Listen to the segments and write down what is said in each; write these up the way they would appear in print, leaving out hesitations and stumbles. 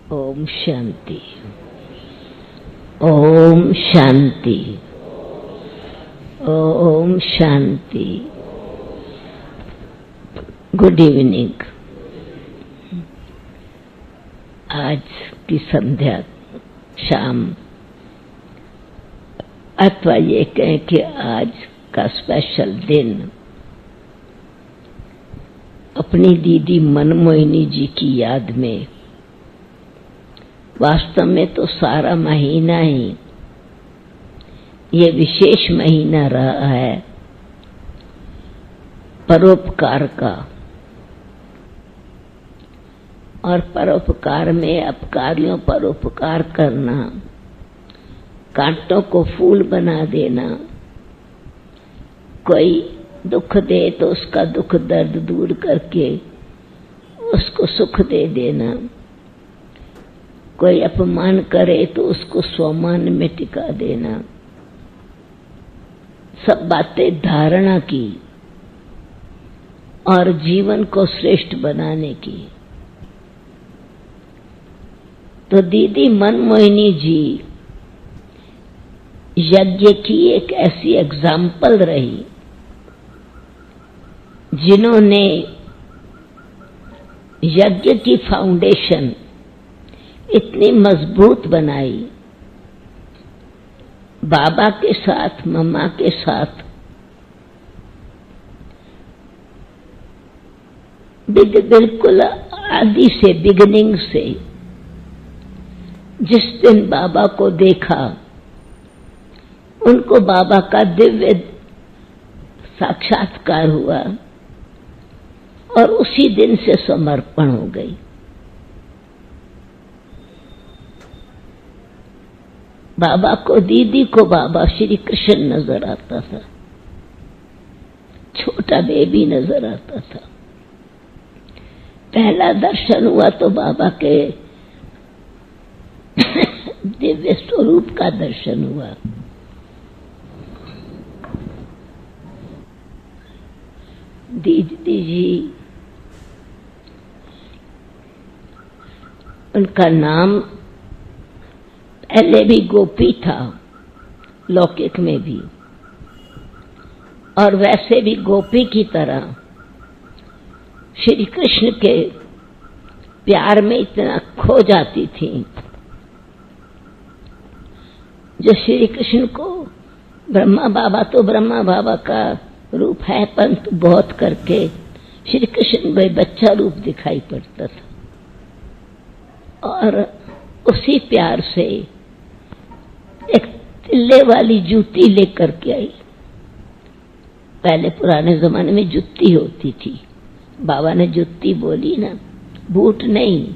Om Shanti. Om Shanti. Om Shanti. Good evening. आज की संध्या शाम अथवा ये कहें कि आज का स्पेशल दिन अपनी दीदी मनमोहिनी जी की याद में, वास्तव में तो सारा महीना ही ये विशेष महीना रहा है परोपकार का। और परोपकार में अपकारियों पर उपकार करना, कांटों को फूल बना देना, कोई दुख दे तो उसका दुख दर्द दूर करके उसको सुख दे देना, कोई अपमान करे तो उसको स्वमान में टिका देना, सब बातें धारणा की और जीवन को श्रेष्ठ बनाने की। तो दीदी मनमोहिनी जी यज्ञ की एक ऐसी एग्जाम्पल रही जिन्होंने यज्ञ की फाउंडेशन इतनी मजबूत बनाई। बाबा के साथ, मम्मा के साथ बिल्कुल आदि से, बिगिनिंग से जिस दिन बाबा को देखा, उनको बाबा का दिव्य साक्षात्कार हुआ और उसी दिन से समर्पण हो गई। बाबा को, दीदी को बाबा श्री कृष्ण नजर आता था, छोटा बेबी नजर आता था। पहला दर्शन हुआ तो बाबा के दिव्य स्वरूप का दर्शन हुआ। दीदी जी, उनका नाम पहले भी गोपी था, लौकिक में भी, और वैसे भी गोपी की तरह श्री कृष्ण के प्यार में इतना खो जाती थी। जो श्री कृष्ण को, ब्रह्मा बाबा तो ब्रह्मा बाबा का रूप है, परंतु बहुत करके श्री कृष्ण भाई बच्चा रूप दिखाई पड़ता था। और उसी प्यार से एक तिल्ले वाली जूती लेकर के आई। पहले पुराने जमाने में जुत्ती होती थी, बाबा ने जुत्ती बोली ना, बूट नहीं,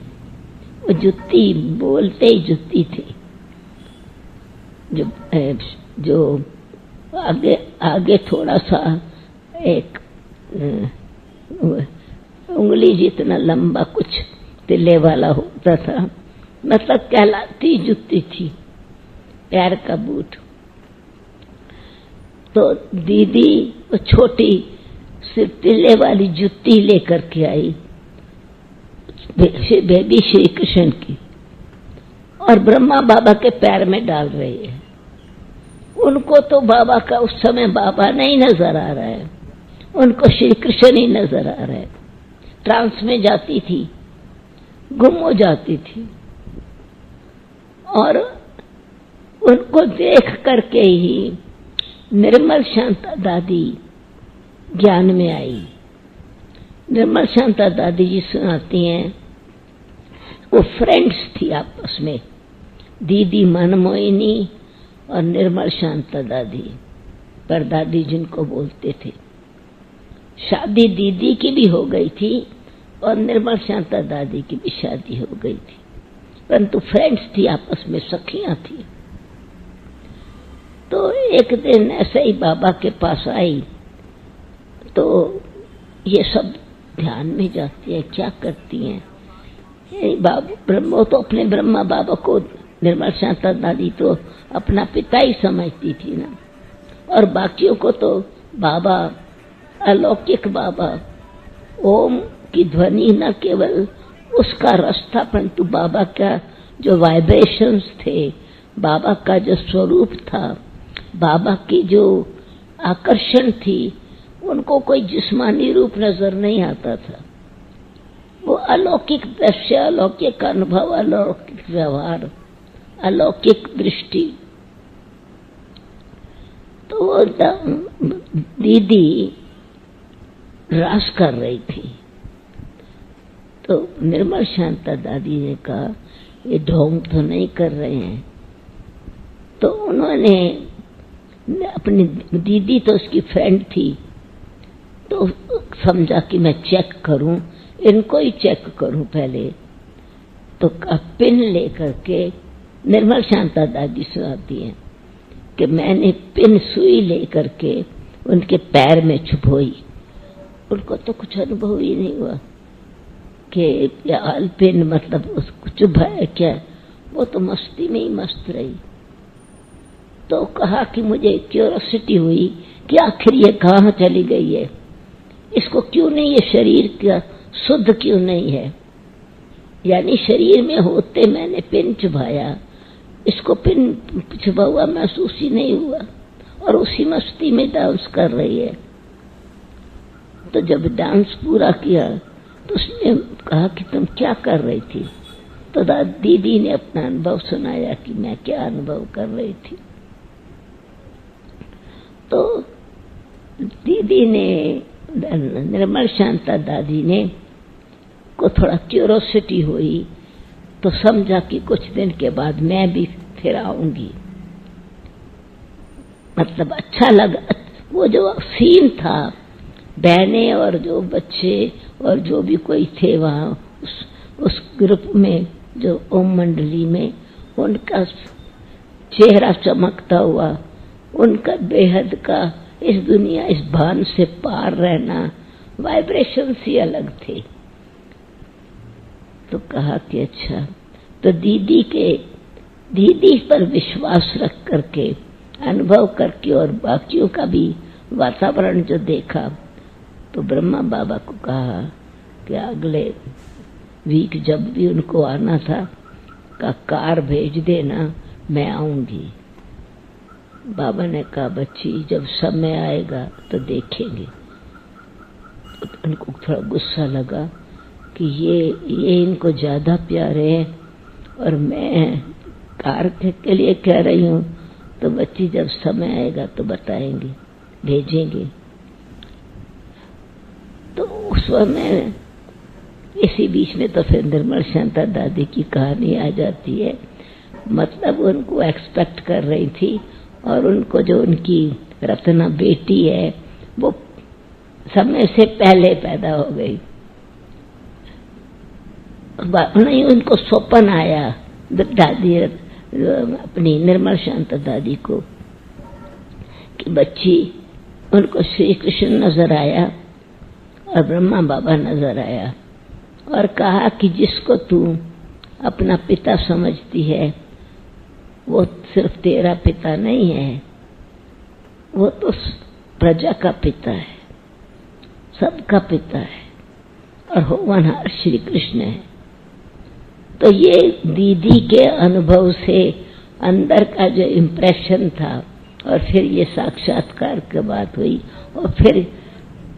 वो जुत्ती, बोलते ही जुत्ती थी। जो आगे थोड़ा सा एक उंगली जितना लंबा कुछ तिल्ले वाला होता था, मतलब कहलाती जुत्ती थी, पैर का बूट। तो दीदी वो छोटी सिर्फ तिल्ले वाली जुत्ती लेकर के आई, बेबी श्री कृष्ण की, और ब्रह्मा बाबा के पैर में डाल रही है। उनको तो बाबा का उस समय बाबा नहीं नजर आ रहा है, उनको श्री कृष्ण ही नजर आ रहा है। ट्रांस में जाती थी, गुम हो जाती थी, और उनको देख करके ही निर्मल शांता दादी ज्ञान में आई। निर्मल शांता दादी जी सुनाती हैं, वो फ्रेंड्स थी आपस में, दीदी मनमोहिनी और निर्मल शांता दादी, पर दादी जिनको बोलते थे। शादी दीदी की भी हो गई थी और निर्मल शांता दादी की भी शादी हो गई थी, परंतु फ्रेंड्स थी, आपस में सखियां थी। तो एक दिन ऐसे ही बाबा के पास आई, तो ये सब ध्यान में जाती है, क्या करती हैं ब्रह्मो तो अपने ब्रह्मा बाबा को, निर्मल शांता दादी तो अपना पिता ही समझती थी ना, और बाकियों को तो बाबा, अलौकिक बाबा, ओम की ध्वनि न केवल उसका रस था, परंतु बाबा का जो वाइब्रेशंस थे, बाबा का जो स्वरूप था, बाबा की जो आकर्षण थी, उनको कोई जिस्मानी रूप नजर नहीं आता था। वो अलौकिक दृश्य, अलौकिक अनुभव, अलौकिक व्यवहार, अलौकिक दृष्टि। तो वो दीदी रास कर रही थी, तो निर्मल शांता दादी ने कहा ये ढोंग तो नहीं कर रहे हैं। तो उन्होंने अपनी दीदी तो उसकी फ्रेंड थी, तो समझा कि मैं चेक करूं, इनको ही चेक करूं पहले। तो पिन लेकर के निर्मल शांता दादी सुनाती हैं कि मैंने पिन सुई लेकर के उनके पैर में चुभोई। उनको तो कुछ अनुभव ही नहीं हुआ कि पिन मतलब उसको चुभा है क्या, वो तो मस्ती में ही मस्त रही। तो कहा कि मुझे क्यूरोसिटी हुई कि आखिर ये कहाँ चली गई है, इसको क्यों नहीं, ये शरीर का शुद्ध क्यों नहीं है। यानी शरीर में होते मैंने पिन चुभाया, इसको पिन चुभा हुआ महसूस ही नहीं हुआ, और उसी मस्ती में डांस कर रही है। तो जब डांस पूरा किया तो उसने कहा कि तुम क्या कर रही थी। तो दीदी ने अपना अनुभव सुनाया कि मैं क्या अनुभव कर रही थी। तो दीदी ने, निर्मल शांता दादी ने को थोड़ा क्यूरोसिटी हुई, तो समझा कि कुछ दिन के बाद मैं भी फिर आऊंगी। मतलब अच्छा लगा वो जो सीन था, बहनें और जो बच्चे और जो भी कोई थे वहाँ उस ग्रुप में, जो ओम मंडली में, उनका चेहरा चमकता हुआ, उनका बेहद का इस दुनिया, इस भान से पार रहना, वाइब्रेशन ही अलग थे। तो कहा कि अच्छा, तो दीदी पर विश्वास रख करके, अनुभव करके और बाकियों का भी वातावरण जो देखा, तो ब्रह्मा बाबा को कहा कि अगले वीक जब भी उनको आना था का कार भेज देना, मैं आऊंगी। बाबा ने कहा बच्ची जब समय आएगा तो देखेंगे। तो उनको थोड़ा गुस्सा लगा कि ये इनको ज्यादा प्यारे हैं और मैं कार के लिए कह रही हूँ। तो बच्ची जब समय आएगा तो बताएंगे, भेजेंगे। तो उस समय इसी बीच में तो फिर निर्मल शांता दादी की कहानी आ जाती है। मतलब उनको एक्सपेक्ट कर रही थी, और उनको जो उनकी रत्ना बेटी है वो समय से पहले पैदा हो गई। नहीं, उनको स्वप्न आया दादी अपनी निर्मल शांता दादी को कि बच्ची, उनको श्री कृष्ण नजर आया और ब्रह्मा बाबा नजर आया, और कहा कि जिसको तू अपना पिता समझती है वो सिर्फ तेरा पिता नहीं है, वो तो प्रजा का पिता है, सबका पिता है, और होवनहार श्री कृष्ण है। तो ये दीदी के अनुभव से अंदर का जो इम्प्रेशन था, और फिर ये साक्षात्कार की बात हुई, और फिर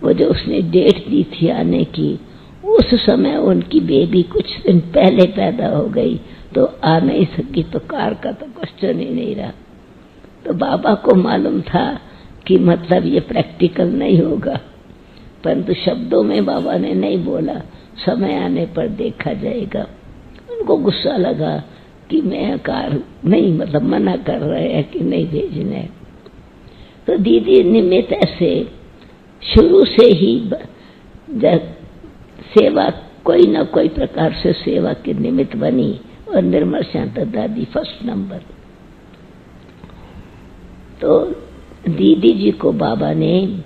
वो जो उसने डेट दी थी आने की, उस समय उनकी बेबी कुछ दिन पहले पैदा हो गई, तो आ नहीं सकी, तो कार का तो क्वेश्चन ही नहीं रहा। तो बाबा को मालूम था कि मतलब ये प्रैक्टिकल नहीं होगा, परंतु शब्दों में बाबा ने नहीं बोला, समय आने पर देखा जाएगा। उनको गुस्सा लगा कि मैं कार नहीं, मतलब मना कर रहे हैं कि नहीं भेजने। तो दीदी निमित्त ऐसे शुरू से ही सेवा, कोई ना कोई प्रकार से सेवा के निमित्त बनी, और निर्मल शांता दादी फर्स्ट नंबर। तो दीदी जी को बाबा ने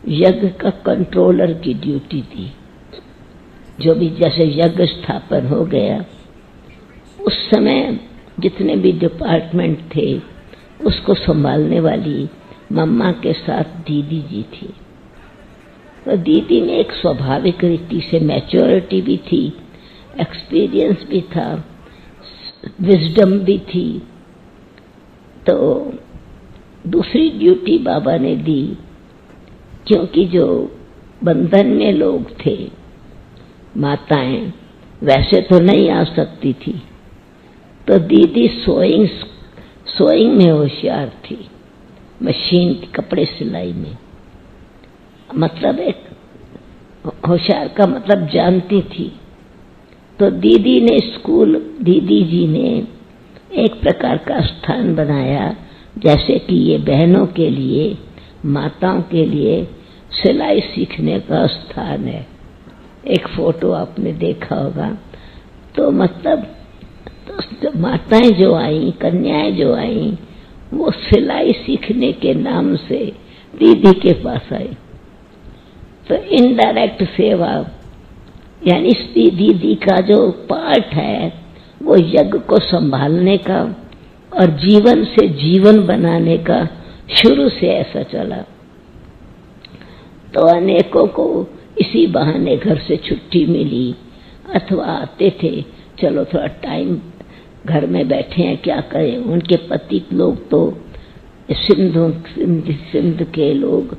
यज्ञ का कंट्रोलर की ड्यूटी दी। जो भी जैसे यज्ञ स्थापन हो गया, उस समय जितने भी डिपार्टमेंट थे उसको संभालने वाली मम्मा के साथ दीदी जी थी। तो दीदी में एक स्वाभाविक रीति से मैच्योरिटी भी थी एक्सपीरियंस भी था, विजडम भी थी। तो दूसरी ड्यूटी बाबा ने दी, क्योंकि जो बंधन में लोग थे, माताएं वैसे तो नहीं आ सकती थी, तो दीदी सोइंग में होशियार थी, मशीन कपड़े सिलाई में, मतलब एक होशियार का मतलब जानती थी। तो दीदी जी ने एक प्रकार का स्थान बनाया, जैसे कि ये बहनों के लिए, माताओं के लिए सिलाई सीखने का स्थान है। एक फोटो आपने देखा होगा। तो मतलब तो माताएं जो आई, कन्याएं जो आई, वो सिलाई सीखने के नाम से दीदी के पास आई। तो इनडायरेक्ट सेवा, यानी दीदी का जो पार्ट है वो यज्ञ को संभालने का और जीवन से जीवन बनाने का शुरू से ऐसा चला। तो अनेकों को इसी बहाने घर से छुट्टी मिली, अथवा आते थे, चलो थोड़ा टाइम घर में बैठे हैं, क्या करें। उनके पति लोग तो सिंध के लोग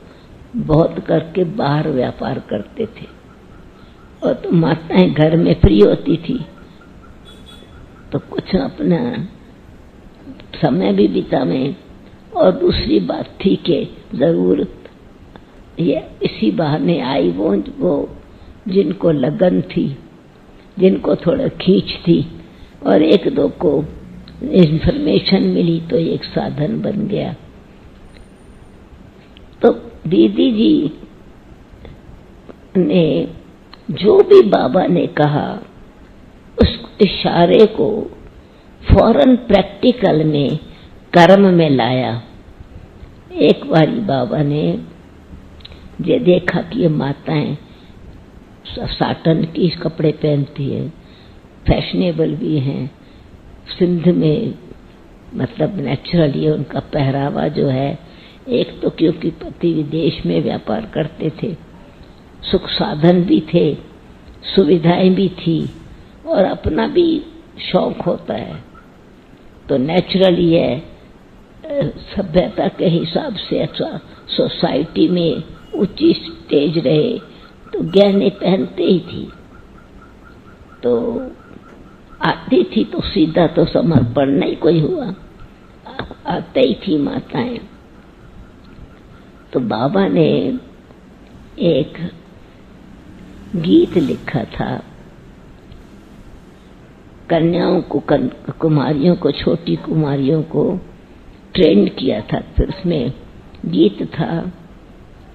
बहुत करके बाहर व्यापार करते थे, और तो माताएं घर में फ्री होती थी, तो कुछ अपना समय भी बितावें। और दूसरी बात थी कि जरूर ये इसी बहाने आई वो जिनको लगन थी, जिनको थोड़ा खींच थी, और एक दो को इंफॉर्मेशन मिली, तो एक साधन बन गया। तो दीदी जी ने जो भी बाबा ने कहा, उस इशारे को फौरन प्रैक्टिकल में, कर्म में लाया। एक बारी बाबा ने ये देखा कि ये माताएं साटन की कपड़े पहनती है, फैशनेबल भी हैं, सिंध में मतलब नेचुरली उनका पहरावा जो है, एक तो क्योंकि पति विदेश में व्यापार करते थे, सुख साधन भी थे, सुविधाएं भी थी, और अपना भी शौक होता है, तो नेचुरली है सभ्यता के हिसाब से अच्छा सोसाइटी में ऊंची स्टेज रहे तो गहने पहनते ही थी। तो आती थी तो सीधा तो समर्पण नहीं कोई हुआ, आते ही थी माताएं। तो बाबा ने एक गीत लिखा था, कन्याओं को, कुमारियों को, छोटी कुमारियों को ट्रेंड किया था। फिर उसमें गीत था,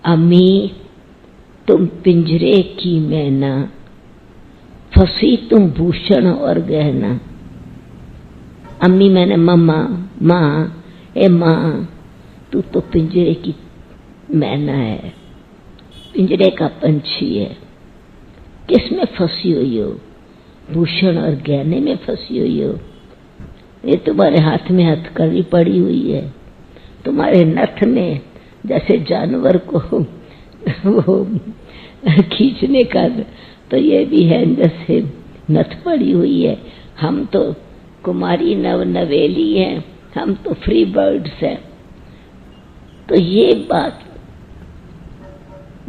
अम्मी तुम पिंजरे की मैना, फंसी तुम भूषण और गहना। अम्मी मैंने मम्मा, माँ, ए माँ तू तो पिंजरे की मैना है, पिंजरे का पंछी है, किसमें फंसी हुई हो? भूषण और गहने में फंसी हुई हो। ये तुम्हारे हाथ में हथकड़ी पड़ी हुई है, तुम्हारे नथ में जैसे जानवर को वो खींचने का, तो ये भी है जैसे नथ पड़ी हुई है। हम तो कुमारी नवेली हैं, हम तो फ्री बर्ड्स हैं। तो ये बात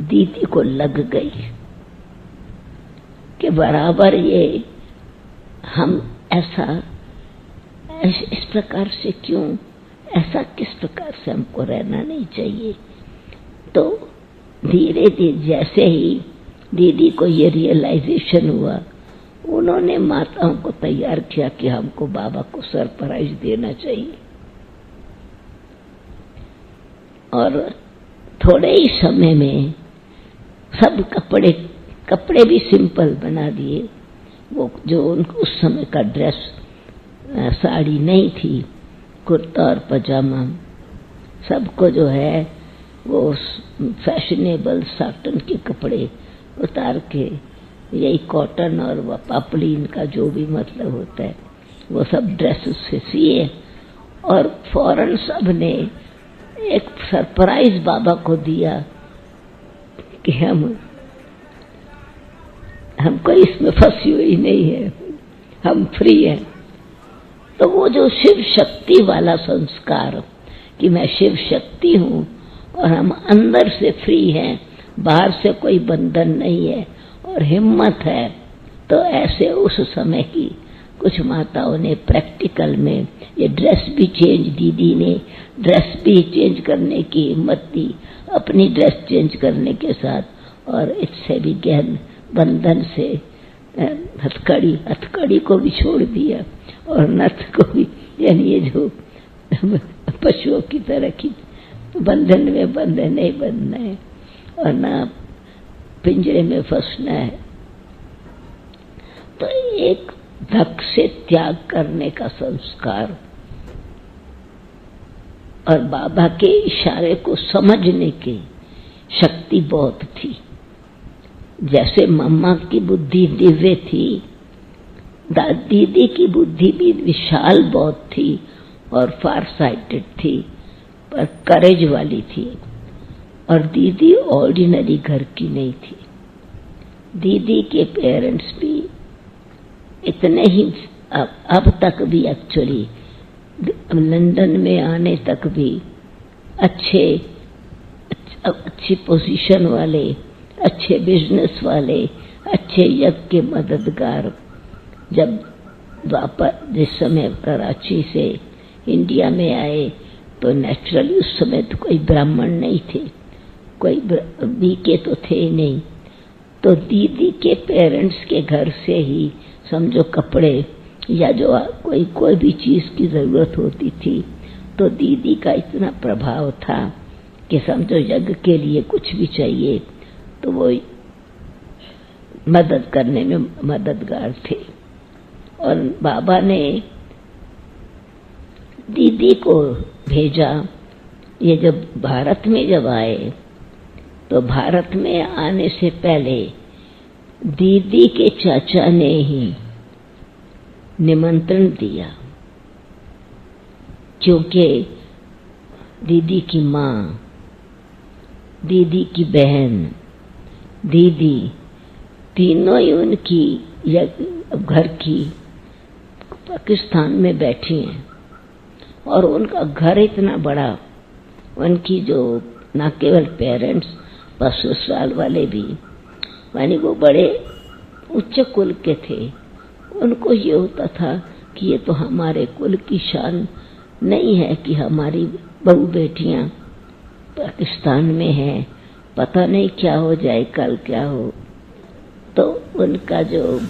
दीदी को लग गई कि बराबर ये हम ऐसा इस प्रकार से क्यों, ऐसा किस प्रकार से हमको रहना नहीं चाहिए। तो धीरे धीरे जैसे ही दीदी को ये रियलाइजेशन हुआ, उन्होंने माताओं को तैयार किया कि हमको बाबा को सरप्राइज देना चाहिए। और थोड़े ही समय में सब कपड़े भी सिंपल बना दिए। वो जो उनको उस समय का ड्रेस, साड़ी नहीं थी, कुर्ता और पजामा, सबको जो है वो फैशनेबल साटन के कपड़े उतार के, यही कॉटन और पापलीन का जो भी मतलब होता है, वो सब ड्रेसेस से सिए, और फौरन सब ने एक सरप्राइज बाबा को दिया कि हम हमको इसमें फंसी हुई नहीं है, हम फ्री हैं। तो वो जो शिव शक्ति वाला संस्कार कि मैं शिव शक्ति हूँ और हम अंदर से फ्री हैं, बाहर से कोई बंधन नहीं है और हिम्मत है, तो ऐसे उस समय की कुछ माताओं ने प्रैक्टिकल में ये ड्रेस भी चेंज, दीदी ने ड्रेस भी चेंज करने की हिम्मत दी, अपनी ड्रेस चेंज करने के साथ, और इससे भी गहन बंधन से हथकड़ी को भी छोड़ दिया और नथ को भी, यानी ये जो पशुओं की तरह की बंधन में बंधन नहीं बनना है और ना पिंजरे में फंसना है। तो एक धक से त्याग करने का संस्कार और बाबा के इशारे को समझने की शक्ति बहुत थी। जैसे मम्मा की बुद्धि दिव्य थी, दीदी की बुद्धि भी विशाल बहुत थी और फार साइटेड थी, पर करेज वाली थी। और दीदी ऑर्डिनरी घर की नहीं थी। दीदी के पेरेंट्स भी इतने ही, अब तक भी एक्चुअली लंदन में आने तक भी अच्छी पोजीशन वाले, अच्छे बिजनेस वाले, अच्छे यज्ञ के मददगार, जब वापस जिस समय कराची से इंडिया में आए तो नेचुरली उस समय तो कोई ब्राह्मण नहीं थे, कोई बीके तो थे ही नहीं। तो दीदी के पेरेंट्स के घर से ही समझो कपड़े या जो कोई भी चीज की जरूरत होती थी, तो दीदी का इतना प्रभाव था कि समझो यज्ञ के लिए कुछ भी चाहिए तो वो मदद करने में मददगार थे। और बाबा ने दीदी को भेजा। ये जब भारत में जब आए तो भारत में आने से पहले दीदी के चाचा ने ही निमंत्रण दिया, क्योंकि दीदी की माँ, दीदी की बहन, दीदी तीनों ही उनकी घर की पाकिस्तान में बैठी हैं और उनका घर इतना बड़ा, उनकी जो न केवल पेरेंट्स पर ससुराल वाले भी, यानी वो बड़े उच्च कुल के थे। उनको ये होता था कि ये तो हमारे कुल की शान नहीं है कि हमारी बहू बेटियां पाकिस्तान में हैं, पता नहीं क्या हो जाए, कल क्या हो। तो उनका जो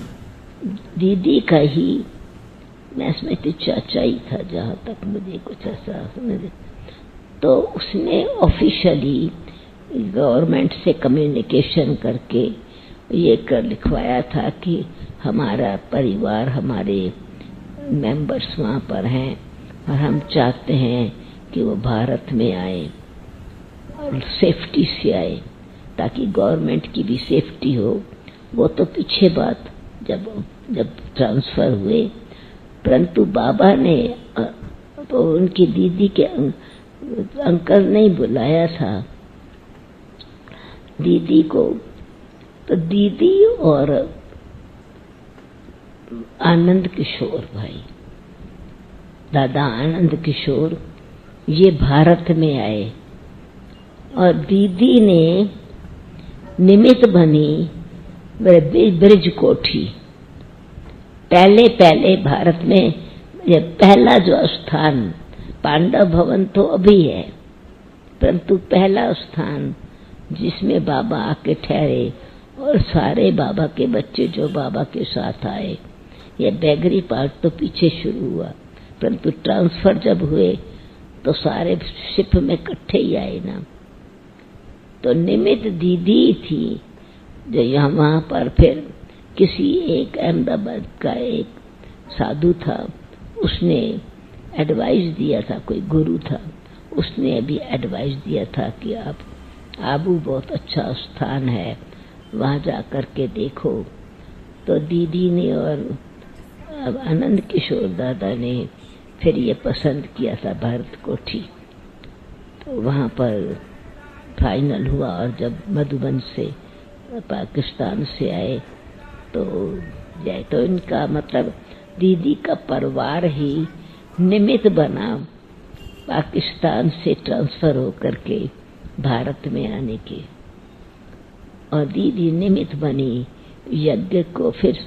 दीदी का ही, मैं इसमें तो चाचा ही था जहाँ तक मुझे कुछ ऐसा समझ, तो उसने ऑफिशियली गवर्नमेंट से कम्युनिकेशन करके ये कर लिखवाया था कि हमारा परिवार, हमारे मेंबर्स वहाँ पर हैं और हम चाहते हैं कि वो भारत में आए और सेफ्टी से आए, ताकि गवर्नमेंट की भी सेफ्टी हो। वो तो पीछे बात जब ट्रांसफर हुए, परंतु बाबा ने तो उनकी दीदी के अंकल ने बुलाया था दीदी को। तो दीदी और आनंद किशोर भाई, दादा आनंद किशोर, ये भारत में आए और दीदी ने निमित्त बनी ब्रिज कोठी। पहले भारत में ये पहला जो स्थान, पांडव भवन तो अभी है, परंतु पहला स्थान जिसमें बाबा आके ठहरे और सारे बाबा के बच्चे जो बाबा के साथ आए। ये बैगरी पार्ट तो पीछे शुरू हुआ, परंतु ट्रांसफर जब हुए तो सारे शिप में इकट्ठे ही आए ना। तो निमित्त दीदी थी जो यहाँ वहाँ पर फिर किसी एक अहमदाबाद का एक साधु था, उसने एडवाइस दिया था, कोई गुरु था, उसने भी एडवाइस दिया था कि आप आबू बहुत अच्छा स्थान है, वहाँ जा कर के देखो। तो दीदी ने और आनंद किशोर दादा ने फिर ये पसंद किया था भारत कोठी। तो वहाँ पर फाइनल हुआ और जब मधुबन से पाकिस्तान से आए तो यह तो इनका मतलब दीदी का परिवार ही निमित्त बना पाकिस्तान से ट्रांसफर होकर के भारत में आने के, और दीदी निमित्त बनी यज्ञ को फिर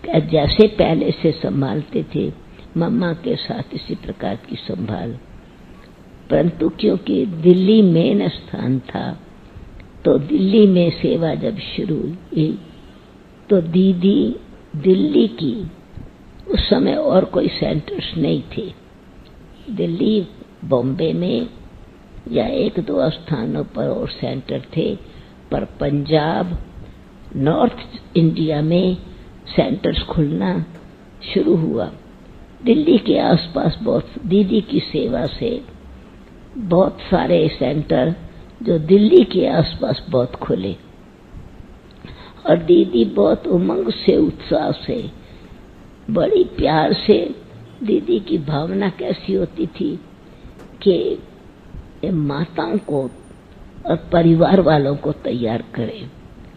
जैसे पहले से संभालते थे मम्मा के साथ इसी प्रकार की संभाल। परंतु क्योंकि दिल्ली मेन स्थान था, तो दिल्ली में सेवा जब शुरू हुई तो दीदी दिल्ली की, उस समय और कोई सेंटर्स नहीं थे दिल्ली, बॉम्बे में या एक दो स्थानों पर और सेंटर थे, पर पंजाब नॉर्थ इंडिया में सेंटर्स खुलना शुरू हुआ। दिल्ली के आसपास बहुत दीदी की सेवा से बहुत सारे सेंटर जो दिल्ली के आसपास बहुत खुले, और दीदी बहुत उमंग से उत्साह से बड़ी प्यार से, दीदी की भावना कैसी होती थी कि माताओं को और परिवार वालों को तैयार करे,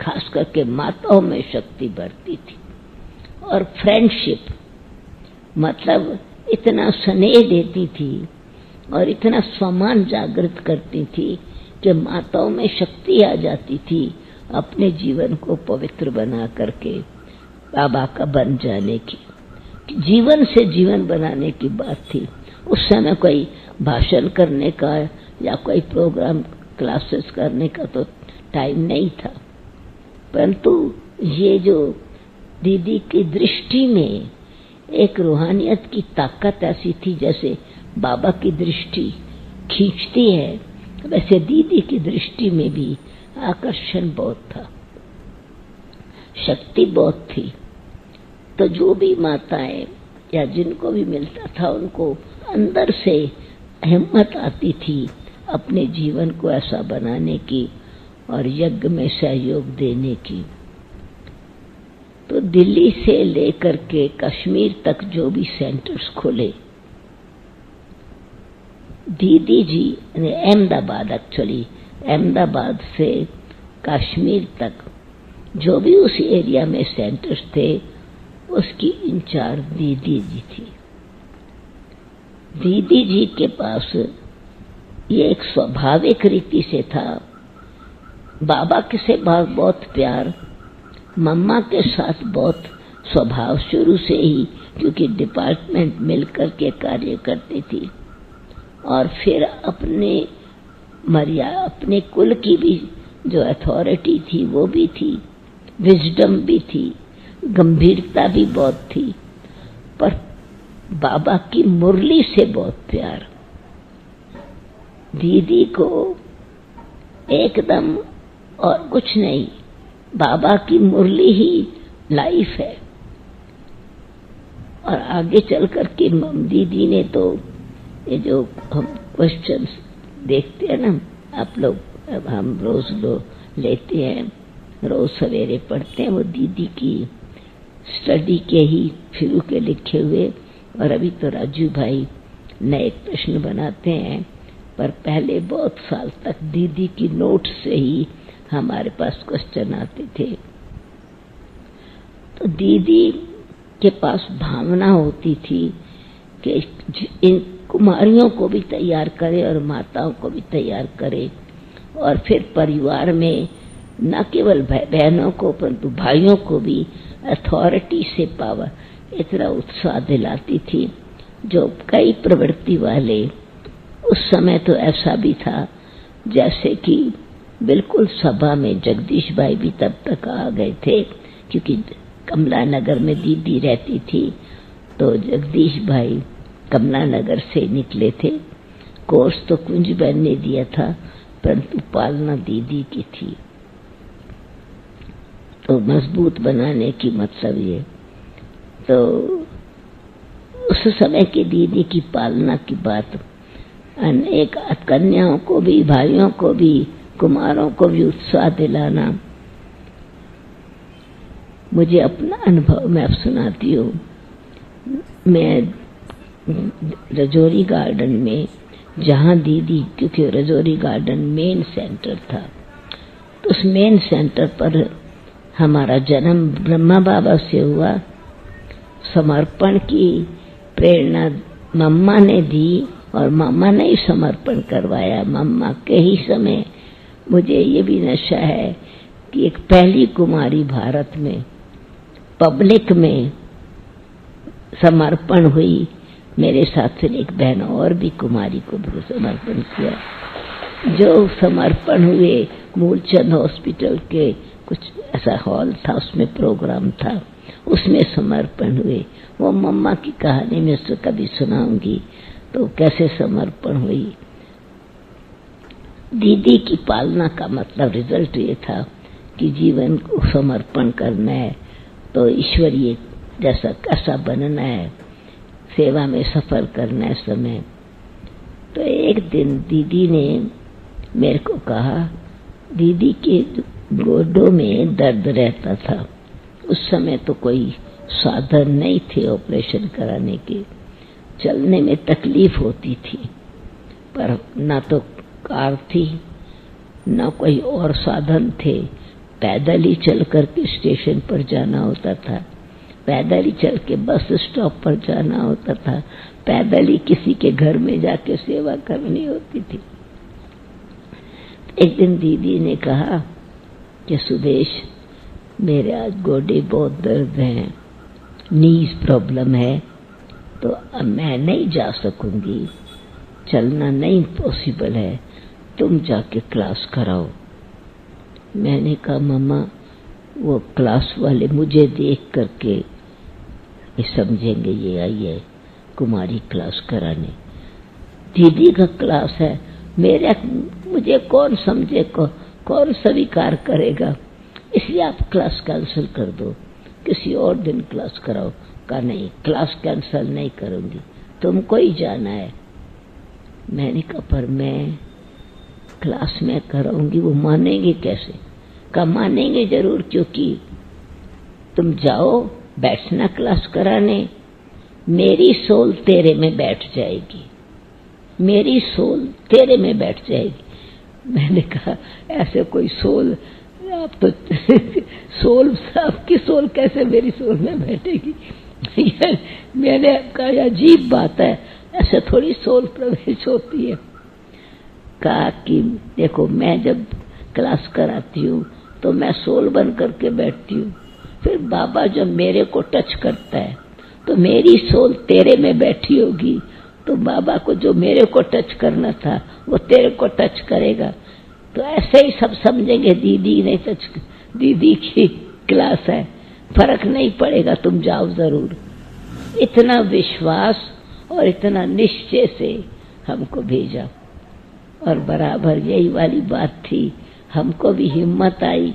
खास करके माताओं में शक्ति बढ़ती थी। और फ्रेंडशिप मतलब इतना स्नेह देती थी और इतना सम्मान जागृत करती थी कि माताओं में शक्ति आ जाती थी अपने जीवन को पवित्र बना करके बाबा का बन जाने की। जीवन से जीवन बनाने की बात थी। उस समय कोई भाषण करने का या कोई प्रोग्राम क्लासेस करने का तो टाइम नहीं था, परंतु ये जो दीदी की दृष्टि में एक रूहानियत की ताकत ऐसी थी, जैसे बाबा की दृष्टि खींचती है, वैसे दीदी की दृष्टि में भी आकर्षण बहुत था, शक्ति बहुत थी। तो जो भी माताएं या जिनको भी मिलता था उनको अंदर से हिम्मत आती थी अपने जीवन को ऐसा बनाने की और यज्ञ में सहयोग देने की। तो दिल्ली से लेकर के कश्मीर तक जो भी सेंटर्स खुले, दीदी जी ने अहमदाबाद, एक्चुअली अहमदाबाद से कश्मीर तक जो भी उस एरिया में सेंटर्स थे उसकी इंचार्ज दीदी जी थी। दीदी जी के पास ये एक स्वाभाविक रीति से था, बाबा के से बहुत प्यार, मम्मा के साथ बहुत स्वभाव शुरू से ही, क्योंकि डिपार्टमेंट मिलकर के कार्य करती थी, और फिर अपने कुल की भी जो अथॉरिटी थी वो भी थी, विजडम भी थी, गंभीरता भी बहुत थी, पर बाबा की मुरली से बहुत प्यार। दीदी को एकदम और कुछ नहीं, बाबा की मुरली ही लाइफ है। और आगे चल कर के दीदी ने तो ये जो हम क्वेश्चंस देखते हैं ना आप लोग, अब हम रोज लेते हैं, रोज सवेरे पढ़ते हैं, वो दीदी की स्टडी के ही शुरू के लिखे हुए। और अभी तो राजू भाई नए प्रश्न बनाते हैं, पर पहले बहुत साल तक दीदी की नोट से ही हमारे पास क्वेश्चन आते थे। तो दीदी के पास भावना होती थी कि इन कुमारियों को भी तैयार करे और माताओं को भी तैयार करे, और फिर परिवार में न केवल बहनों को परंतु भाइयों को भी अथॉरिटी से पावर, इतना उत्साह दिलाती थी। जो कई प्रवृत्ति वाले उस समय तो ऐसा भी था, जैसे कि बिल्कुल सभा में जगदीश भाई भी तब तक आ गए थे, क्योंकि कमला नगर में दीदी रहती थी, तो जगदीश भाई कमला नगर से निकले थे। कोर्स तो कुंज बहन ने दिया था, परंतु पालना दीदी की थी। तो मजबूत बनाने की मतलब ये, तो उस समय की दीदी की पालना की बात, अनेक कन्याओं को भी, भाइयों को भी, कुमारों को भी उत्साह दिलाना। मुझे अपना अनुभव मैं अब सुनाती हूँ। मैं रजौरी गार्डन में, जहाँ दीदी, क्योंकि रजौरी गार्डन मेन सेंटर था, तो उस मेन सेंटर पर हमारा जन्म ब्रह्मा बाबा से हुआ। समर्पण की प्रेरणा मम्मा ने दी और मम्मा ने ही समर्पण करवाया। मम्मा के ही समय मुझे ये भी नशा है कि एक पहली कुमारी भारत में पब्लिक में समर्पण हुई। मेरे साथ फिर एक बहन और भी कुमारी को भी समर्पण किया। जो समर्पण हुए मूलचंद हॉस्पिटल के कुछ ऐसा हॉल था, उसमें प्रोग्राम था, उसमें समर्पण हुए। वो मम्मा की कहानी मैं उससे कभी सुनाऊंगी तो कैसे समर्पण हुई। दीदी की पालना का मतलब रिजल्ट ये था कि जीवन को समर्पण करना है तो ईश्वरीय जैसा कैसा बनना है, सेवा में सफर करना है समय। तो एक दिन दीदी ने मेरे को कहा, दीदी के गोडों में दर्द रहता था। उस समय तो कोई साधन नहीं थे ऑपरेशन कराने के, चलने में तकलीफ होती थी, पर ना तो कार थी ना कोई और साधन थे। पैदल ही चल करके स्टेशन पर जाना होता था, पैदल ही चल के बस स्टॉप पर जाना होता था, पैदल ही किसी के घर में जाके सेवा करनी होती थी। एक दिन दीदी ने कहा कि सुदेश, मेरे आज गोडे बहुत दर्द हैं, नीज प्रॉब्लम है, तो अब मैं नहीं जा सकूंगी, चलना नहीं पॉसिबल है, तुम जाके क्लास कराओ। मैंने कहा मम्मा, वो क्लास वाले मुझे देख करके ये समझेंगे ये आई है कुमारी क्लास कराने, दीदी का क्लास है, मुझे कौन समझे, कौन स्वीकार करेगा, इसलिए आप क्लास कैंसिल कर दो, किसी और दिन क्लास कराओ। का नहीं, क्लास कैंसिल नहीं करूंगी, तुमको ही जाना है। मैंने कहा पर मैं क्लास में कराऊंगी, वो मानेंगे कैसे? का मानेंगे जरूर, क्योंकि तुम जाओ बैठना क्लास कराने, मेरी सोल तेरे में बैठ जाएगी, मेरी सोल तेरे में बैठ जाएगी। मैंने कहा ऐसे कोई सोल, आप तो सोल, आपकी सोल कैसे मेरी सोल में बैठेगी? मैंने कहा अजीब बात है, ऐसे थोड़ी सोल प्रवेश होती है। कहा कि देखो, मैं जब क्लास कराती हूँ तो मैं सोल बन करके बैठती हूँ, फिर बाबा जब मेरे को टच करता है तो मेरी सोल तेरे में बैठी होगी, तो बाबा को जो मेरे को टच करना था वो तेरे को टच करेगा। तो ऐसे ही सब समझेंगे दीदी ने टच, दीदी की क्लास है, फर्क नहीं पड़ेगा, तुम जाओ जरूर। इतना विश्वास और इतना निश्चय से हमको भेजा, और बराबर यही वाली बात थी, हमको भी हिम्मत आई।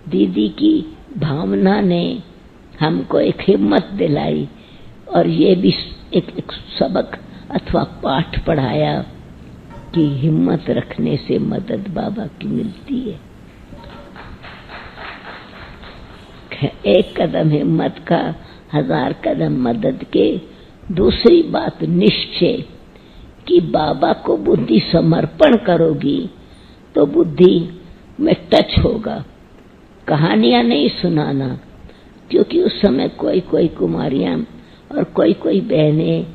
दीदी की भावना ने हमको एक हिम्मत दिलाई और ये भी एक सबक अथवा पाठ पढ़ाया कि हिम्मत रखने से मदद बाबा की मिलती है। एक कदम हिम्मत का, 1000 कदम मदद के। दूसरी बात निश्चय कि बाबा को बुद्धि समर्पण करोगी तो बुद्धि में टच होगा। कहानियां नहीं सुनाना, क्योंकि उस समय कोई कोई कुमारियां और कोई कोई बहनें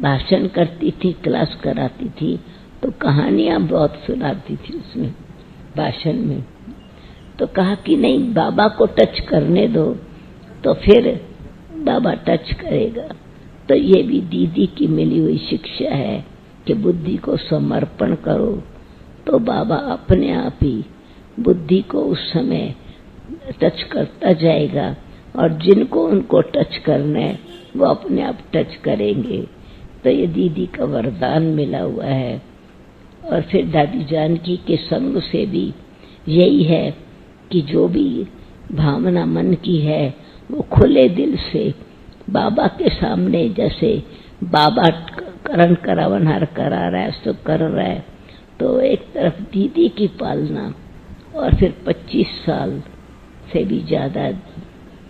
भाषण करती थी, क्लास कराती थी, तो कहानियां बहुत सुनाती थी उसमें भाषण में। तो कहा कि नहीं, बाबा को टच करने दो तो फिर बाबा टच करेगा। तो ये भी दीदी की मिली हुई शिक्षा है कि बुद्धि को समर्पण करो तो बाबा अपने आप ही बुद्धि को उस समय टच करता जाएगा, और जिनको उनको टच करना है वो अपने आप टच करेंगे। तो ये दीदी का वरदान मिला हुआ है। और फिर दादी जानकी के संग से भी यही है कि जो भी भावना मन की है वो खुले दिल से बाबा के सामने, जैसे बाबा करण करावन हर करा रहा है तो कर रहा है, तो एक तरफ दीदी की पालना, और फिर 25 साल से भी ज्यादा,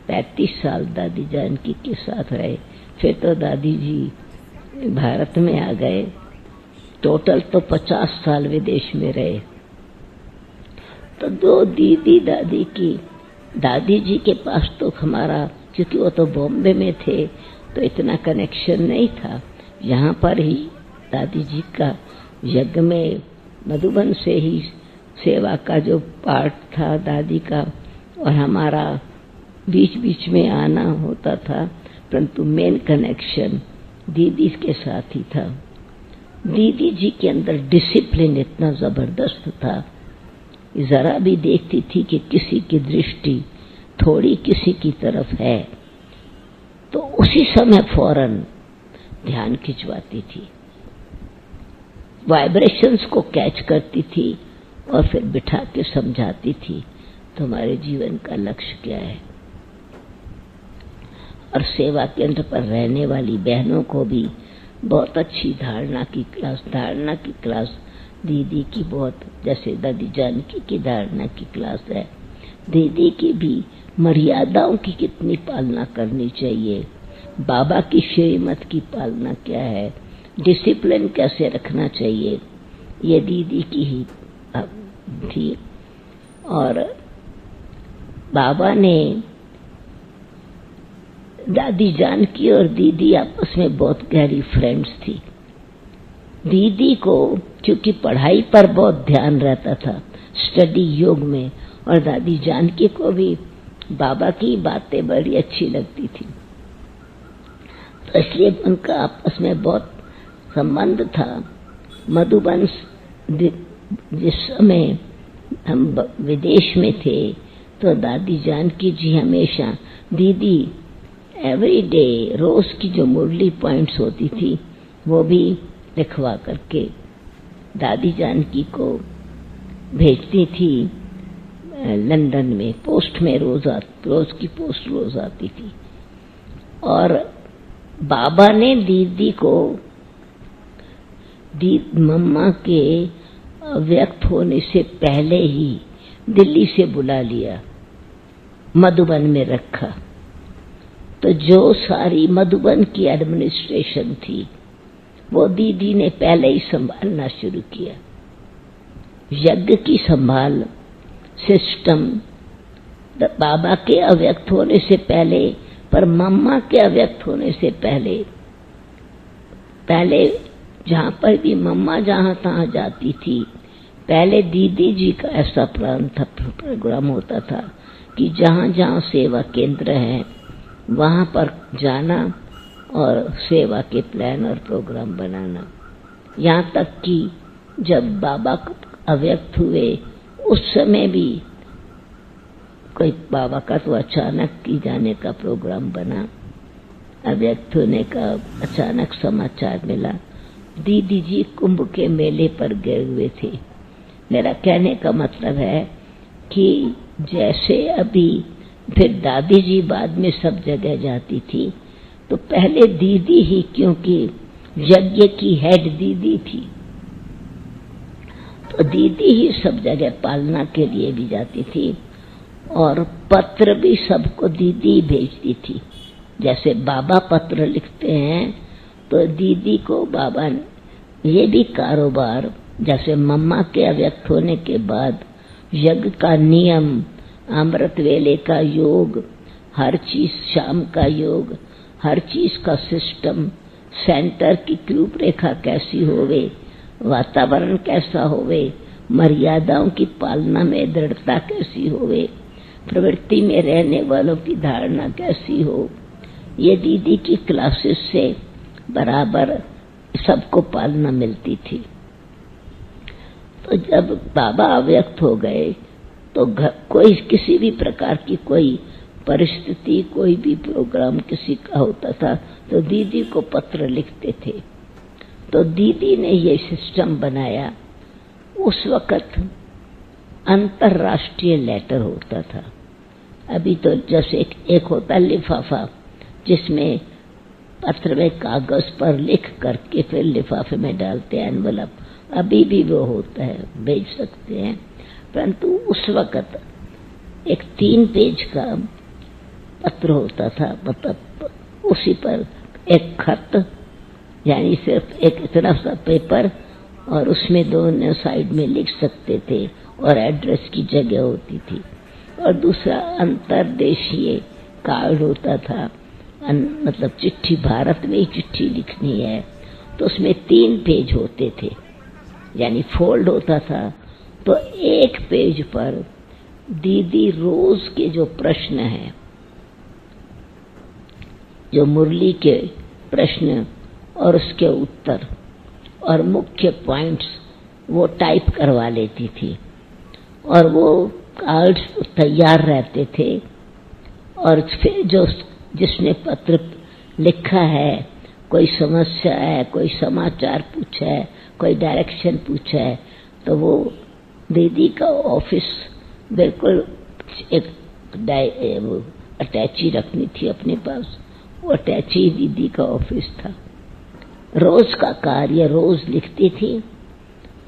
35 साल दादी जानकी के साथ रहे। फिर तो दादी जी भारत में आ गए, टोटल तो 50 साल विदेश में रहे। तो दो दीदी दादी की दादी जी के पास तो हमारा, क्योंकि वो तो बॉम्बे में थे, तो इतना कनेक्शन नहीं था। यहाँ पर ही दादी जी का यज्ञ में मधुबन से ही सेवा का जो पार्ट था दादी का, और हमारा बीच बीच में आना होता था, परंतु मेन कनेक्शन दीदी के साथ ही था। दीदी जी के अंदर डिसिप्लिन इतना जबरदस्त था, जरा भी देखती थी कि किसी की दृष्टि थोड़ी किसी की तरफ है तो उसी समय फौरन ध्यान खिंचवाती थी, वाइब्रेशंस को कैच करती थी और फिर बिठा के समझाती थी तुम्हारे जीवन का लक्ष्य क्या है। और सेवा केंद्र पर रहने वाली बहनों को भी बहुत अच्छी धारणा की क्लास दीदी की बहुत, जैसे दादी जानकी की धारणा की क्लास है, दीदी की भी मर्यादाओं की कितनी पालना करनी चाहिए, बाबा की श्रीमत की पालना क्या है, डिसिप्लिन कैसे रखना चाहिए, ये दीदी की ही थी। और बाबा ने, दादी जानकी और दीदी आपस में बहुत गहरी फ्रेंड्स थी। दीदी को क्योंकि पढ़ाई पर बहुत ध्यान रहता था, स्टडी योग में, और दादी जानकी को भी बाबा की बातें बड़ी अच्छी लगती थी, तो इसलिए उनका आपस में बहुत संबंध था। मधुबन जिस समय हम विदेश में थे तो दादी जानकी जी हमेशा, दीदी एवरी डे रोज की जो मुरली पॉइंट्स होती थी वो भी लिखवा करके दादी जानकी को भेजती थी लंदन में, पोस्ट में रोज की पोस्ट रोज आती थी। और बाबा ने दीदी को मम्मा के व्यक्त होने से पहले ही दिल्ली से बुला लिया, मधुबन में रखा। तो जो सारी मधुबन की एडमिनिस्ट्रेशन थी वो दीदी ने पहले ही संभालना शुरू किया। यज्ञ की संभाल, सिस्टम बाबा के अव्यक्त होने से पहले, पर मम्मा के अव्यक्त होने से पहले जहां पर भी मम्मा जहां तहां जाती थी, पहले दीदी जी का ऐसा प्रोग्राम होता था कि जहां जहां सेवा केंद्र है वहां पर जाना और सेवा के प्लान और प्रोग्राम बनाना। यहाँ तक कि जब बाबा अव्यक्त हुए उस समय भी कोई बाबा का तो अचानक की जाने का प्रोग्राम बना, अव्यक्त होने का अचानक समाचार मिला। दीदी जी कुंभ के मेले पर गए हुए थे। मेरा कहने का मतलब है कि जैसे अभी फिर दादी जी बाद में सब जगह जाती थी, तो पहले दीदी ही, क्योंकि यज्ञ की हेड दीदी थी, तो दीदी ही सब जगह पालना के लिए भी जाती थी और पत्र भी सबको दीदी भेजती थी। जैसे बाबा पत्र लिखते हैं तो दीदी को बाबा, ये भी कारोबार, जैसे मम्मा के अव्यक्त होने के बाद यज्ञ का नियम, अमृत वेले का योग, हर चीज शाम का योग, हर चीज का सिस्टम, सेंटर की रूपरेखा कैसी होवे, वातावरण कैसा होवे, मर्यादाओं की पालना में दृढ़ता कैसी होवे, प्रवृत्ति में रहने वालों की धारणा कैसी हो, ये दीदी की क्लासेस से बराबर सबको पालना मिलती थी। तो जब बाबा अव्यक्त हो गए तो कोई किसी भी प्रकार की कोई परिस्थिति, कोई भी प्रोग्राम किसी का होता था तो दीदी को पत्र लिखते थे। तो दीदी ने ये सिस्टम बनाया। उस वक़्त अंतर्राष्ट्रीय लेटर होता था। अभी तो जैसे एक होता लिफाफा जिसमें पत्र में कागज पर लिख करके फिर लिफाफे में डालते हैं एनवलप, अभी भी वो होता है, भेज सकते हैं। परंतु उस वक़्त एक 3 पेज का पत्र होता था, मतलब उसी पर एक खत, यानी सिर्फ एक इतना सा पेपर, और उसमें दोनों साइड में लिख सकते थे और एड्रेस की जगह होती थी। और दूसरा अंतर्देशीय कार्ड होता था। मतलब चिट्ठी, भारत में ही चिट्ठी लिखनी है तो उसमें 3 पेज होते थे, यानी फोल्ड होता था। तो एक पेज पर दीदी रोज के जो प्रश्न हैं, जो मुरली के प्रश्न और उसके उत्तर और मुख्य पॉइंट्स, वो टाइप करवा लेती थी और वो कार्ड्स तैयार रहते थे। और फिर जो जिसने पत्र लिखा है, कोई समस्या है, कोई समाचार पूछा है, कोई डायरेक्शन पूछा है, तो वो दीदी का ऑफिस बिल्कुल एक अटैची रखनी थी अपने पास, वो अटैची दीदी का ऑफिस था। रोज का कार्य रोज लिखती थी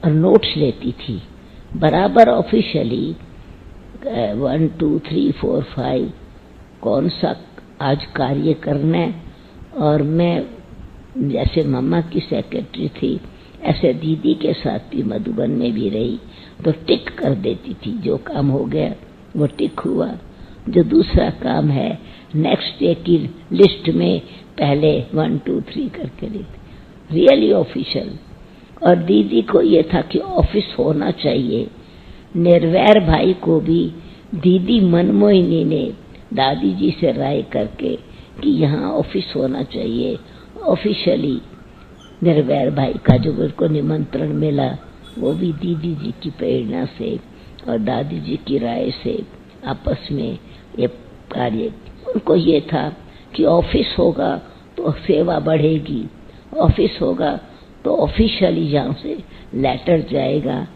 और नोट्स लेती थी बराबर ऑफिशियली 1 2 3 4 5 कौन सा आज कार्य करना है। और मैं जैसे मम्मा की सेक्रेटरी थी, ऐसे दीदी के साथ भी मधुबन में भी रही, तो टिक कर देती थी। जो काम हो गया वो टिक हुआ, जो दूसरा काम है नेक्स्ट डे की लिस्ट में पहले 1 2 3 करके देती, रियली ऑफिशियल। और दीदी को ये था कि ऑफिस होना चाहिए। निर्वैर भाई को भी दीदी मनमोहिनी ने दादी जी से राय करके कि यहाँ ऑफिस होना चाहिए ऑफिशियली। निर्वैर भाई का जो उनको निमंत्रण मिला वो भी दीदी जी की प्रेरणा से और दादी जी की राय से आपस में ये कार्य। उनको ये था कि ऑफिस होगा तो सेवा बढ़ेगी, ऑफिस होगा तो ऑफिशियली यहाँ से लेटर जाएगा,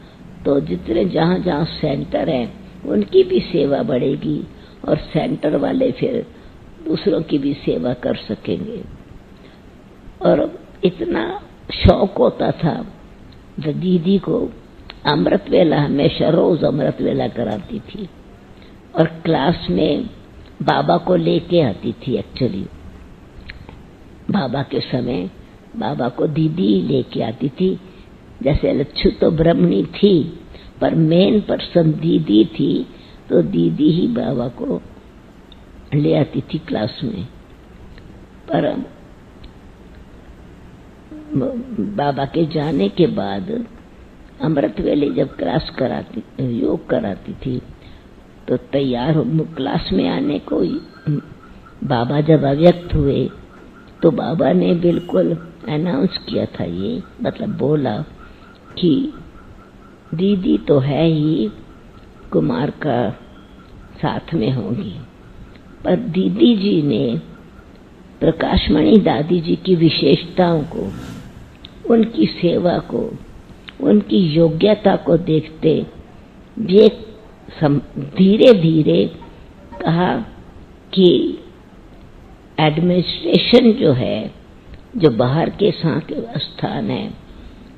तो जितने जहाँ जहाँ सेंटर हैं उनकी भी सेवा बढ़ेगी और सेंटर वाले फिर दूसरों की भी सेवा कर सकेंगे। और इतना शौक होता था दीदी को, अमृत वेला हमेशा रोज अमृत वेला कराती थी और क्लास में बाबा को लेके आती थी। एक्चुअली बाबा के समय बाबा को दीदी लेके आती थी। जैसे लच्छू तो ब्रह्मणी थी पर मेन पर्सन दीदी थी, तो दीदी ही बाबा को ले आती थी क्लास में। पर बाबा के जाने के बाद अमृत वेले जब क्लास कराती, योग कराती थी, तो तैयार हो क्लास में आने को बाबा जब अव्यक्त हुए तो बाबा ने बिल्कुल अनाउंस किया था, ये मतलब बोला कि दीदी तो है ही कुमार का साथ में होंगी, पर दीदी जी ने प्रकाशमणि दादी जी की विशेषताओं को, उनकी सेवा को, उनकी योग्यता को देखते ये धीरे धीरे कहा कि एडमिनिस्ट्रेशन जो है, जो बाहर के स्थान है,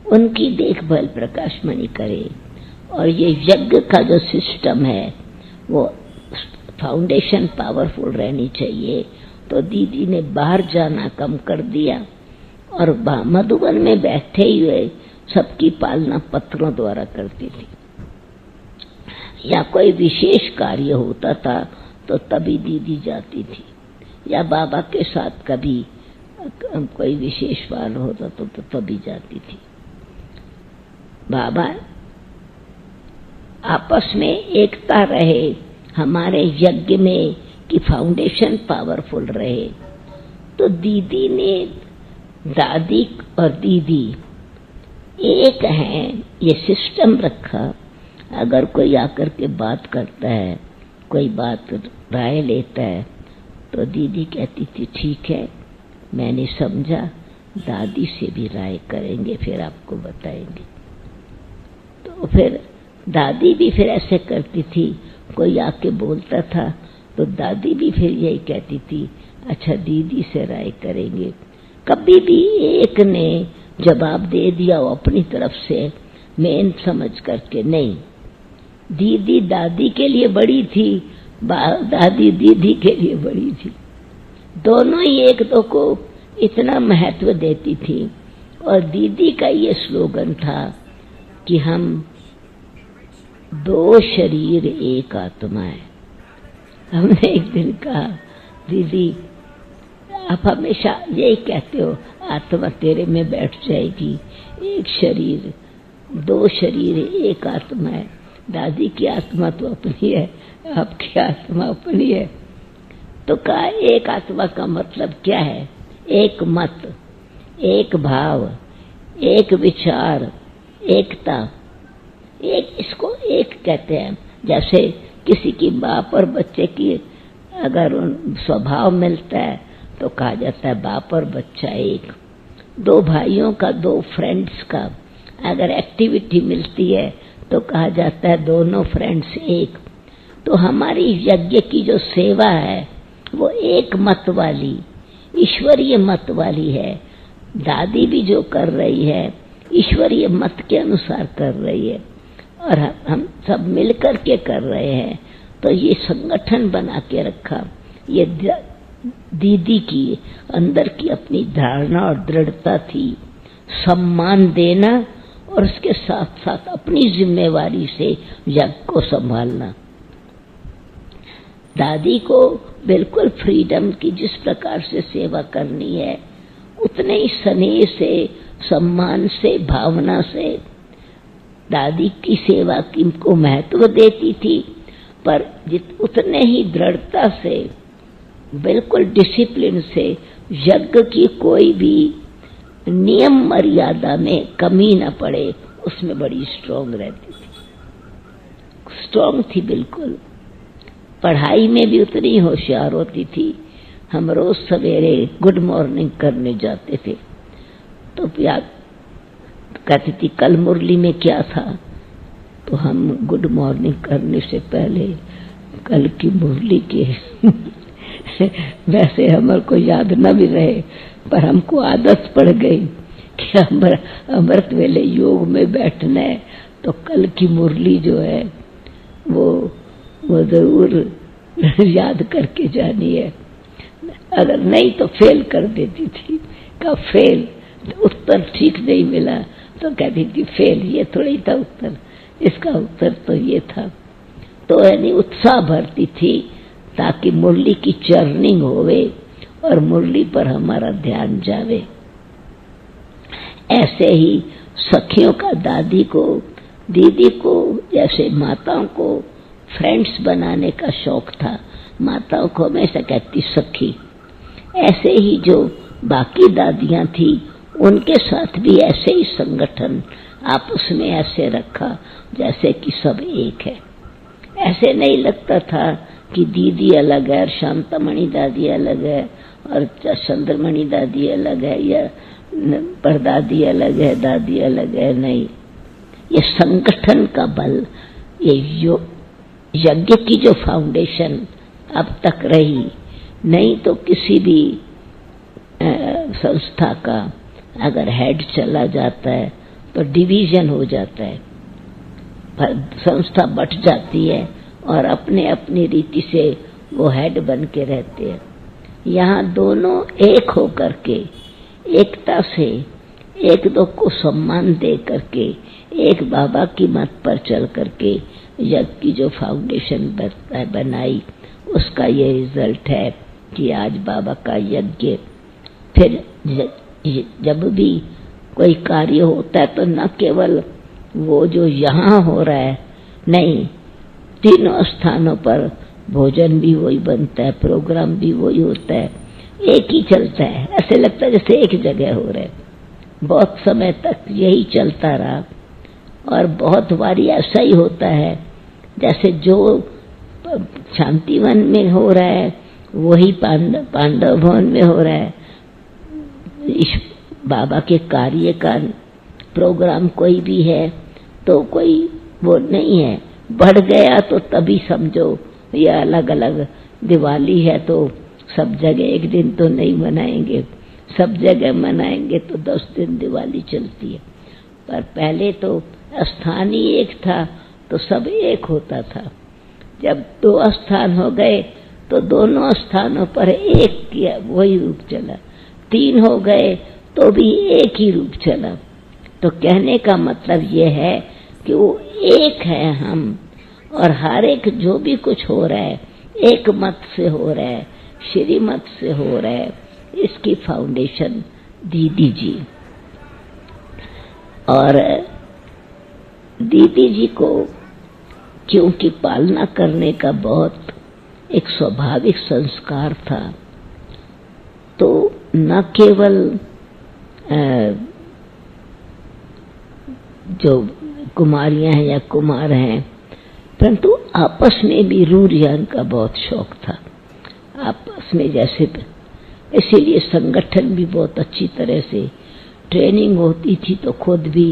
उनकी देखभाल प्रकाशमणि करे और ये यज्ञ का जो सिस्टम है वो फाउंडेशन पावरफुल रहनी चाहिए। तो दीदी ने बाहर जाना कम कर दिया और मधुबन में बैठे हुए सबकी पालना पत्रों द्वारा करती थी। या कोई विशेष कार्य होता था तो तभी दीदी जाती थी, या बाबा के साथ कभी कोई विशेष वार होता तो तभी जाती थी। बाबा आपस में एकता रहे, हमारे यज्ञ में कि फाउंडेशन पावरफुल रहे। तो दीदी ने, दादी और दीदी एक हैं, ये सिस्टम रखा। अगर कोई आकर के बात करता है, कोई बात राय लेता है, तो दीदी कहती थी ठीक है मैंने समझा, दादी से भी राय करेंगे फिर आपको बताएंगे। तो फिर दादी भी फिर ऐसे करती थी, कोई आके बोलता था तो दादी भी फिर यही कहती थी अच्छा दीदी से राय करेंगे। कभी भी एक ने जवाब दे दिया वो अपनी तरफ से मेन समझ करके नहीं। दीदी दादी के लिए बड़ी थी, दादी दीदी के लिए बड़ी थी, दोनों ही एक दो को इतना महत्व देती थी। और दीदी का ये स्लोगन था कि हम 2 शरीर एक आत्मा है। हमने एक दिन कहा, दीदी आप हमेशा यही कहते हो आत्मा तेरे में बैठ जाएगी, एक शरीर, दो शरीर, एक आत्मा है। दादी की आत्मा तो अपनी है, आपकी आत्मा अपनी है। तो कहा एक आत्मा का मतलब क्या है? एक मत, एक भाव, एक विचार, एकता, एक, इसको एक कहते हैं। जैसे किसी की बाप और बच्चे की अगर स्वभाव मिलता है तो कहा जाता है बाप और बच्चा एक। दो भाइयों का, दो फ्रेंड्स का अगर एक्टिविटी मिलती है तो कहा जाता है दोनों फ्रेंड्स एक। तो हमारी यज्ञ की जो सेवा है वो एक मत वाली, ईश्वरीय मत वाली है। दादी भी जो कर रही है ईश्वरीय मत के अनुसार कर रही है और हम सब मिलकर के कर रहे हैं। तो ये संगठन बना के रखा, ये दीदी की अंदर की अपनी धारणा और दृढ़ता थी, सम्मान देना और उसके साथ साथ अपनी जिम्मेवारी से यज्ञ को संभालना। दादी को बिल्कुल फ्रीडम की, जिस प्रकार से सेवा करनी है उतने ही स्नेह से, सम्मान से, भावना से दादी की सेवा को महत्व देती थी, पर उतने ही दृढ़ता से, बिल्कुल डिसिप्लिन से यज्ञ की कोई भी नियम मर्यादा में कमी न पड़े उसमें बड़ी स्ट्रांग रहती थी, स्ट्रांग थी बिल्कुल। पढ़ाई में भी उतनी होशियार होती थी। हम रोज सवेरे गुड मॉर्निंग करने जाते थे तो याद कहती थी कल मुरली में क्या था, तो हम गुड मॉर्निंग करने से पहले कल की मुरली के वैसे हमारे को याद न भी रहे पर हमको आदत पड़ गई कि अमृत वेले योग में बैठना है तो कल की मुरली जो है वो जरूर याद करके जानी है। अगर नहीं तो फेल कर देती थी। का फेल, तो उत्तर ठीक नहीं मिला तो कहती थी फेल, ये थोड़ी था उत्तर, इसका उत्तर तो ये था। तो यानी उत्साह भरती थी ताकि मुरली की चर्निंग होवे और मुरली पर हमारा ध्यान जावे। ऐसे ही सखियों का दादी को, दीदी को, जैसे माताओं को फ्रेंड्स बनाने का शौक था, माताओं को हमेशा कहती सखी। ऐसे ही जो बाकी दादियां थी उनके साथ भी ऐसे ही संगठन आपस में ऐसे रखा जैसे कि सब एक है। ऐसे नहीं लगता था कि दीदी अलग है और शांतामणि दादी अलग है और चंद्रमणि दादी अलग है या परदादी अलग है, दादी अलग है। नहीं, ये संगठन का बल, ये यज्ञ की जो फाउंडेशन अब तक रही, नहीं तो किसी भी संस्था का अगर हेड चला जाता है तो डिवीजन हो जाता है, संस्था बट जाती है और अपने अपनी रीति से वो हेड बन के रहते हैं। यहाँ दोनों एक हो करके, एकता से, एक दो को सम्मान दे करके, एक बाबा की मत पर चल करके यज्ञ की जो फाउंडेशन बनाई उसका ये रिजल्ट है कि आज बाबा का यज्ञ। फिर जब भी कोई कार्य होता है तो न केवल वो जो यहाँ हो रहा है, नहीं, तीनों स्थानों पर भोजन भी वही बनता है, प्रोग्राम भी वही होता है, एक ही चलता है। ऐसे लगता है जैसे एक जगह हो रहा है। बहुत समय तक यही चलता रहा और बहुत बारी ऐसा ही होता है जैसे जो शांतिवन में हो रहा है वही पांडव भवन में हो रहा है। बाबा के कार्य का प्रोग्राम कोई भी है तो कोई वो नहीं है, बढ़ गया तो तभी समझो ये अलग अलग। दिवाली है तो सब जगह एक दिन तो नहीं मनाएंगे, सब जगह मनाएंगे तो 10 दिन दिवाली चलती है। पर पहले तो स्थान ही एक था तो सब एक होता था। जब 2 स्थान हो गए तो दोनों स्थानों पर एक किया वही रूप चला, 3 हो गए तो भी एक ही रूप चला। तो कहने का मतलब ये है कि वो एक है हम, और हर एक जो भी कुछ हो रहा है एक मत से हो रहा है, श्रीमत से हो रहा है, इसकी फाउंडेशन दीदी जी। और दीदी जी को क्योंकि पालना करने का बहुत एक स्वाभाविक संस्कार था, तो न केवल जो कुमारियां हैं या कुमार हैं, परंतु आपस में भी रूढ़ ज्ञान का बहुत शौक था आपस में, जैसे इसीलिए संगठन भी बहुत अच्छी तरह से ट्रेनिंग होती थी। तो खुद भी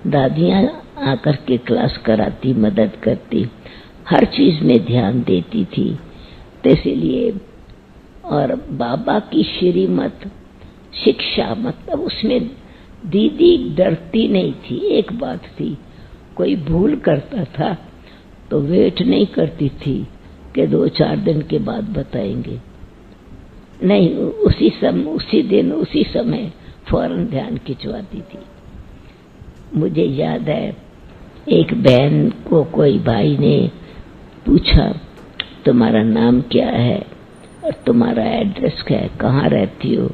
दादियां आकर के क्लास कराती, मदद करती, हर चीज में ध्यान देती थी। तो इसीलिए और बाबा की श्रीमत शिक्षा, मतलब उसमें दीदी डरती नहीं थी। एक बात थी, कोई भूल करता था तो वेट नहीं करती थी कि 2-4 दिन के बाद बताएंगे, नहीं, उसी दिन उसी समय फौरन ध्यान खिंचवाती थी। मुझे याद है एक बहन को कोई भाई ने पूछा, तुम्हारा नाम क्या है और तुम्हारा एड्रेस क्या है, कहाँ रहती हो?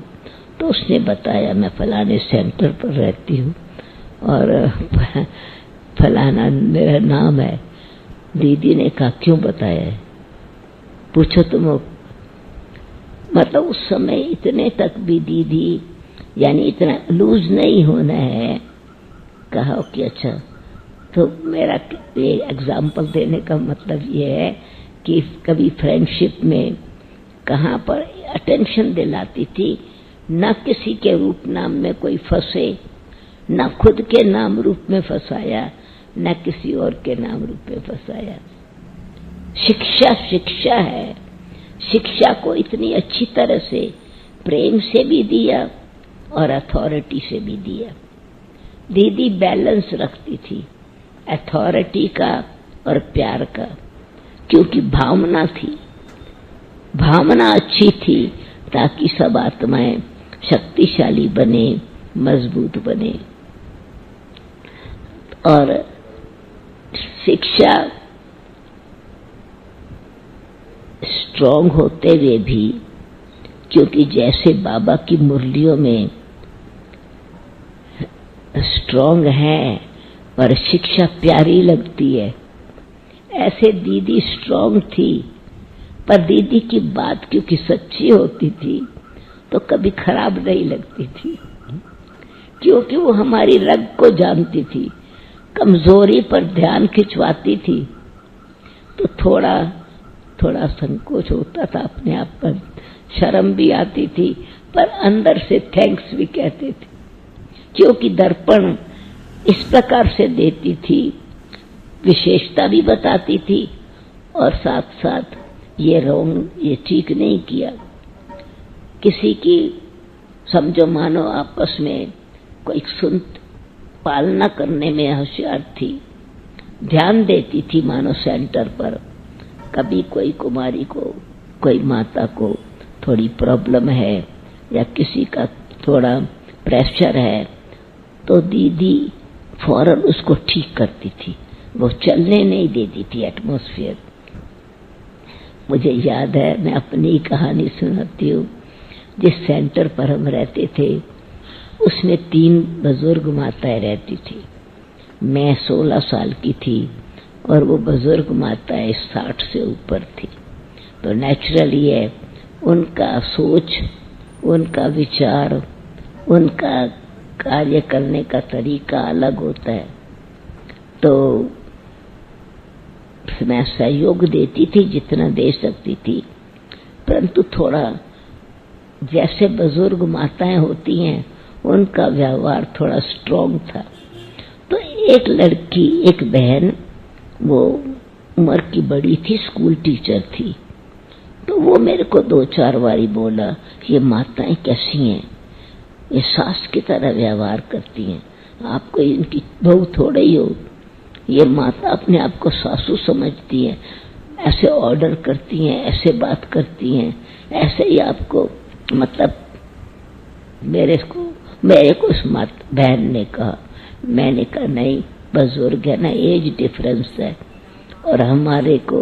तो उसने बताया, मैं फलाने सेंटर पर रहती हूँ और फलाना मेरा नाम है। दीदी ने कहा, क्यों बताया है? पूछो तुम। मतलब उस समय इतने तक भी दीदी, यानी इतना लूज नहीं होना है। कहा कि अच्छा, तो मेरा ये एग्जाम्पल देने का मतलब ये है कि कभी फ्रेंडशिप में कहाँ पर अटेंशन दिलाती थी, न किसी के रूप नाम में कोई फंसे, न खुद के नाम रूप में फंसाया, न किसी और के नाम रूप में फंसाया। शिक्षा शिक्षा है, शिक्षा को इतनी अच्छी तरह से प्रेम से भी दिया और अथॉरिटी से भी दिया। दीदी बैलेंस रखती थी अथॉरिटी का और प्यार का, क्योंकि भावना थी, भावना अच्छी थी ताकि सब आत्माएं शक्तिशाली बने, मजबूत बने। और शिक्षा स्ट्रॉन्ग होते हुए भी, क्योंकि जैसे बाबा की मुरलियों में स्ट्रॉन्ग है और शिक्षा प्यारी लगती है, ऐसे दीदी स्ट्रॉन्ग थी, पर दीदी की बात क्योंकि सच्ची होती थी तो कभी खराब नहीं लगती थी, क्योंकि वो हमारी रग को जानती थी। कमजोरी पर ध्यान खिंचवाती थी तो थोड़ा थोड़ा संकोच होता था अपने आप पर, शर्म भी आती थी, पर अंदर से थैंक्स भी कहते थे, क्योंकि दर्पण इस प्रकार से देती थी, विशेषता भी बताती थी और साथ साथ ये रॉन्ग, ये ठीक नहीं किया। किसी की समझो, मानो आपस में कोई पालना करने में होशियार थी, ध्यान देती थी मानो सेंटर पर, कभी कोई कुमारी को, कोई माता को थोड़ी प्रॉब्लम है या किसी का थोड़ा प्रेशर है, तो दीदी फौरन उसको ठीक करती थी, वो चलने नहीं देती थी एटमॉस्फेयर। मुझे याद है, मैं अपनी कहानी सुनाती हूँ। जिस सेंटर पर हम रहते थे उसमें 3 बुजुर्ग माताएं रहती थी। मैं 16 साल की थी और वो बुजुर्ग माताएं 60 से ऊपर थी। तो नेचुरली है, उनका सोच, उनका विचार, उनका कार्य करने का तरीका अलग होता है। तो मैं सहयोग देती थी जितना दे सकती थी, परंतु थोड़ा जैसे बुजुर्ग माताएं होती हैं उनका व्यवहार थोड़ा स्ट्रॉन्ग था। तो एक लड़की, एक बहन, वो उम्र की बड़ी थी, स्कूल टीचर थी, तो वो मेरे को 2-4 बारी बोला, ये माताएं कैसी हैं, ये सास की तरह व्यवहार करती हैं, आपको इनकी बहू थोड़े ही हो, ये माता अपने आप को सासू समझती है, ऐसे ऑर्डर करती हैं, ऐसे बात करती हैं, ऐसे ही आपको, मतलब मेरे को उस बहन ने कहा। मैंने कहा नहीं, बुजुर्ग है ना, एज डिफरेंस है और हमारे को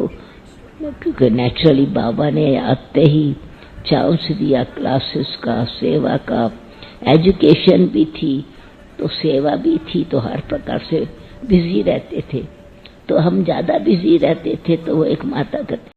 क्योंकि नेचुरली बाबा ने आते ही चांस दिया क्लासेस का, सेवा का, एजुकेशन भी थी तो सेवा भी थी, तो हर प्रकार से बिजी रहते थे। तो हम ज्यादा बिजी रहते थे तो वो एक माता कहते